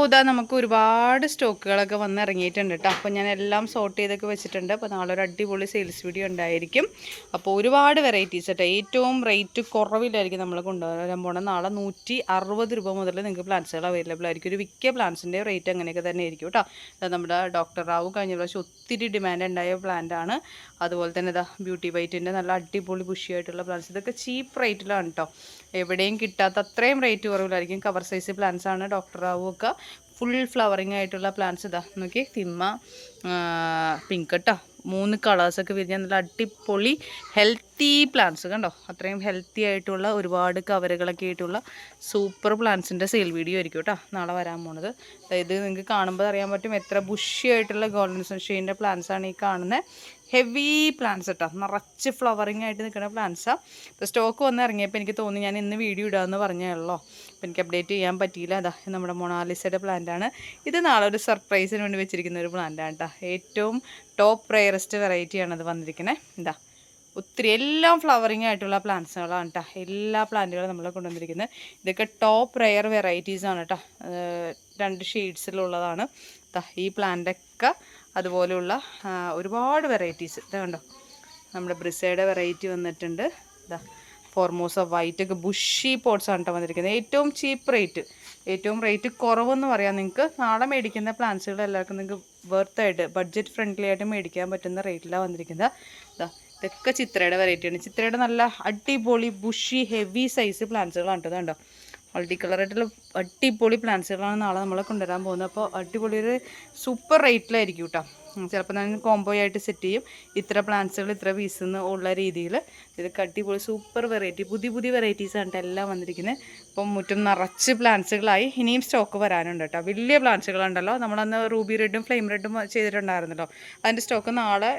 ഇതാ നമുക്ക് ഒരുപാട് സ്റ്റോക്കുകളൊക്കെ വന്ന് ഇറങ്ങിയിട്ടുണ്ട് കേട്ടോ. അപ്പോൾ ഞാൻ എല്ലാം സോർട്ട് ചെയ്തൊക്കെ വെച്ചിട്ടുണ്ട്. അപ്പോൾ നാളെ ഒരു അടിപൊളി സെയിൽസ് വീഡിയോ ഉണ്ടായിരിക്കും. അപ്പോൾ ഒരുപാട് വെറൈറ്റീസ് കേട്ടോ. ഏറ്റവും റേറ്റ് കുറവിലായിരിക്കും നമ്മൾ കൊണ്ടുവരാൻ പോകണം. നാളെ 160 രൂപ മുതൽ നിങ്ങൾക്ക് പ്ലാന്റ്സുകൾ അവൈലബിൾ ആയിരിക്കും. ഒരു മിക്ക പ്ലാന്റ്സിൻ്റെ റേറ്റ് അങ്ങനെയൊക്കെ തന്നെ ആയിരിക്കും കേട്ടോ. നമ്മുടെ ഡോക്ടർ റാവു കഴിഞ്ഞ പ്രാവശ്യം ഒത്തിരി ഡിമാൻഡ് ഉണ്ടായ പ്ലാന്റാണ്. അതുപോലെ തന്നെ ഇതാ ബ്യൂട്ടി വൈറ്റിൻ്റെ നല്ല അടിപൊളി ബുഷിയായിട്ടുള്ള പ്ലാന്റ്സ്. ഇതൊക്കെ ചീപ്പ് റേറ്റിലാണ് കേട്ടോ. എവിടെയും കിട്ടാത്ത അത്രയും റേറ്റ് കുറവിലായിരിക്കും. കവർ സൈസ് പ്ലാന്റ്സ് ആണ്. ഡോക്ടർ റാവു ഒക്കെ ഫുൾ ഫ്ലവറിങ് ആയിട്ടുള്ള പ്ലാന്റ്സ് ഇതാ നോക്കി. തിമ്മ പിങ്ക് കേട്ടോ. 3 കളേഴ്സൊക്കെ വിരിഞ്ഞാൽ നല്ല അടിപൊളി ഹെൽത്തി പ്ലാന്റ്സ് കണ്ടോ. അത്രയും ഹെൽത്തി ആയിട്ടുള്ള ഒരുപാട് കവറുകളൊക്കെ ആയിട്ടുള്ള സൂപ്പർ പ്ലാന്റ്സിൻ്റെ സെയിൽ വീഡിയോ ആയിരിക്കും കേട്ടോ നാളെ വരാൻ പോണത്. അതായത് നിങ്ങൾക്ക് കാണുമ്പോൾ അറിയാൻ പറ്റും എത്ര ബുഷി ആയിട്ടുള്ള ഗോൾഡൻ സൺഷൈൻ്റെ പ്ലാന്റ്സ് ആണ് ഈ കാണുന്നത്. ഹെവി പ്ലാന്റ്സ് കേട്ടോ. നിറച്ച് ഫ്ലവറിങ് ആയിട്ട് നിൽക്കുന്ന പ്ലാന്റ്സാണ്. ഇപ്പോൾ സ്റ്റോക്ക് വന്ന് ഇറങ്ങിയപ്പോൾ എനിക്ക് തോന്നി ഞാൻ ഇന്ന് വീഡിയോ ഇടാമെന്ന് പറഞ്ഞല്ലോ. അപ്പോൾ എനിക്ക് അപ്ഡേറ്റ് ചെയ്യാൻ പറ്റിയില്ല. അതാ നമ്മുടെ മൊണാലിസയുടെ പ്ലാന്റാണ് ഇത്. നാളെ ഒരു സർപ്രൈസിന് വേണ്ടി വെച്ചിരിക്കുന്ന ഒരു പ്ലാന്റാണ് കേട്ടോ. ഏറ്റവും ടോപ്പ് റെയറസ്റ്റ് വെറൈറ്റിയാണ് അത് വന്നിരിക്കുന്നത്. ഇതാ ഒത്തിരി എല്ലാം ഫ്ലവറിങ് ആയിട്ടുള്ള പ്ലാന്റ്സുകളാണ് കേട്ടോ. എല്ലാ പ്ലാന്റുകളും നമ്മൾ കൊണ്ടുവന്നിരിക്കുന്നത്. ഇതൊക്കെ ടോപ്പ് റെയർ വെറൈറ്റീസാണ് കേട്ടോ. 2 ഷെയ്ഡ്സിലുള്ളതാണ്. ഈ പ്ലാന്റൊക്കെ അതുപോലെയുള്ള ഒരുപാട് വെറൈറ്റീസ് ഇത് കണ്ടോ. നമ്മുടെ ബ്രിസയുടെ വെറൈറ്റി വന്നിട്ടുണ്ട്. ഇതാ ഫോർമോസ വൈറ്റ് ഒക്കെ ബുഷി പോട്ട്സ് ആണ് കേട്ടോ വന്നിരിക്കുന്നത്. ഏറ്റവും ചീപ്പ് റേറ്റ്, ഏറ്റവും റേറ്റ് കുറവെന്ന് പറയാം. നിങ്ങൾക്ക് നാളെ മേടിക്കുന്ന പ്ലാന്റ്സുകൾ എല്ലാവർക്കും നിങ്ങൾക്ക് വെർത്തായിട്ട് ബഡ്ജറ്റ് ഫ്രണ്ട്ലി ആയിട്ട് മേടിക്കാൻ പറ്റുന്ന റേറ്റിലാണ് വന്നിരിക്കുന്നത്. ഇതാ ഇതൊക്കെ ചിത്രയുടെ വെറൈറ്റിയാണ്. ചിത്രയുടെ നല്ല അടിപൊളി ബുഷി ഹെവി സൈസ് പ്ലാന്റ്സുകളാണ് കേട്ടോ. കണ്ടോ മൾട്ടി കളറായിട്ടുള്ള അടിപൊളി പ്ലാന്റ്സുകളാണ് നാളെ നമ്മൾ കൊണ്ടുവരാൻ പോകുന്നത്. അപ്പോൾ അടിപൊളി ഒരു സൂപ്പർ റേറ്റിലായിരിക്കും കേട്ടോ. ചിലപ്പോൾ ഞാൻ കോംബോ ആയിട്ട് സെറ്റ് ചെയ്യും. ഇത്ര പ്ലാന്റ്സുകൾ ഇത്ര പീസെന്ന് ഉള്ള രീതിയിൽ. ഇതൊക്കെ അടിപൊളി സൂപ്പർ വെറൈറ്റി പുതിയ പുതിയ വെറൈറ്റീസാണ് കേട്ടോ എല്ലാം വന്നിരിക്കുന്നത്. അപ്പം മുറ്റും നിറച്ച് പ്ലാന്റ്സുകളായി. ഇനിയും സ്റ്റോക്ക് വരാനുണ്ട് കേട്ടോ. വലിയ പ്ലാന്റ്സുകളുണ്ടല്ലോ. നമ്മളന്ന് റൂബി റെഡും ഫ്ലെയിം റെഡും ചെയ്തിട്ടുണ്ടായിരുന്നല്ലോ. അതിൻ്റെ സ്റ്റോക്ക് നാളെ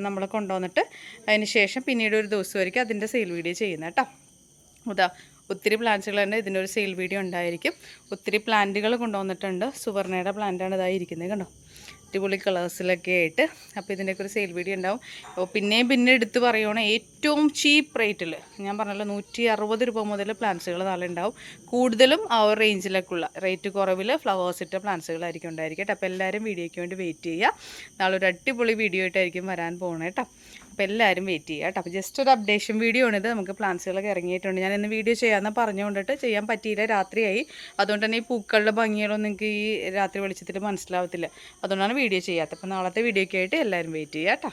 നമ്മൾ കൊണ്ടുവന്നിട്ട് അതിന് ശേഷം പിന്നീട് ഒരു ദിവസമായിരിക്കും അതിൻ്റെ സെയിൽ വീഡിയോ ചെയ്യുന്നത് കേട്ടോ. ഇതാ ഒത്തിരി പ്ലാന്റ്സുകളുണ്ട്. ഇതിൻ്റെ ഒരു സെയിൽ വീഡിയോ ഉണ്ടായിരിക്കും. ഒത്തിരി പ്ലാന്റുകൾ കൊണ്ടുവന്നിട്ടുണ്ട്. സുവർണയുടെ പ്ലാന്റാണ് ഇതായിരിക്കുന്നത് കണ്ടോ. അടിപൊളി കളേഴ്സിലൊക്കെ ആയിട്ട്. അപ്പോൾ ഇതിൻ്റെയൊക്കെ ഒരു സെയിൽ വീഡിയോ ഉണ്ടാവും. അപ്പോൾ പിന്നെ എടുത്ത് പറയുകയാണ് ഏറ്റവും ചീപ്പ് റേറ്റിൽ ഞാൻ പറഞ്ഞല്ലോ 160 രൂപ മുതൽ പ്ലാന്റ്സുകൾ നാളെ ഉണ്ടാവും. കൂടുതലും ആ ഒരു റേഞ്ചിലേക്കുള്ള റേറ്റ് കുറവിൽ ഫ്ലവേഴ്സ് ഇട്ട പ്ലാന്റ്സുകളായിരിക്കും ഉണ്ടായിരിക്കട്ടെ. അപ്പോൾ എല്ലാവരും വീഡിയോയ്ക്ക് വേണ്ടി വെയിറ്റ് ചെയ്യുക. നാളെ ഒരു അടിപൊളി വീഡിയോ ആയിട്ടായിരിക്കും വരാൻ പോകുന്നത് കേട്ടോ. അപ്പോൾ എല്ലാവരും വെയിറ്റ് ചെയ്യുക കേട്ടോ. അപ്പോൾ ജസ്റ്റ് ഒരു അപ്ഡേഷൻ വീഡിയോ ആണിത്. നമുക്ക് പ്ലാന്റ്സുകളൊക്കെ ഇറങ്ങിയിട്ടുണ്ട്. ഞാൻ ഇന്ന് വീഡിയോ ചെയ്യാമെന്ന് പറഞ്ഞുകൊണ്ടിട്ട് ചെയ്യാൻ പറ്റിയില്ല. രാത്രിയായി. അതുകൊണ്ട് തന്നെ ഈ പൂക്കളുടെ ഭംഗികളൊന്നും നിങ്ങൾക്ക് ഈ രാത്രി വെളിച്ചത്തിൽ മനസ്സിലാവത്തില്ല. അതുകൊണ്ടാണ് വീഡിയോ ചെയ്യാത്തത്. അപ്പോൾ നാളത്തെ വീഡിയോയ്ക്കായിട്ട് എല്ലാവരും വെയിറ്റ് ചെയ്യുക കേട്ടോ.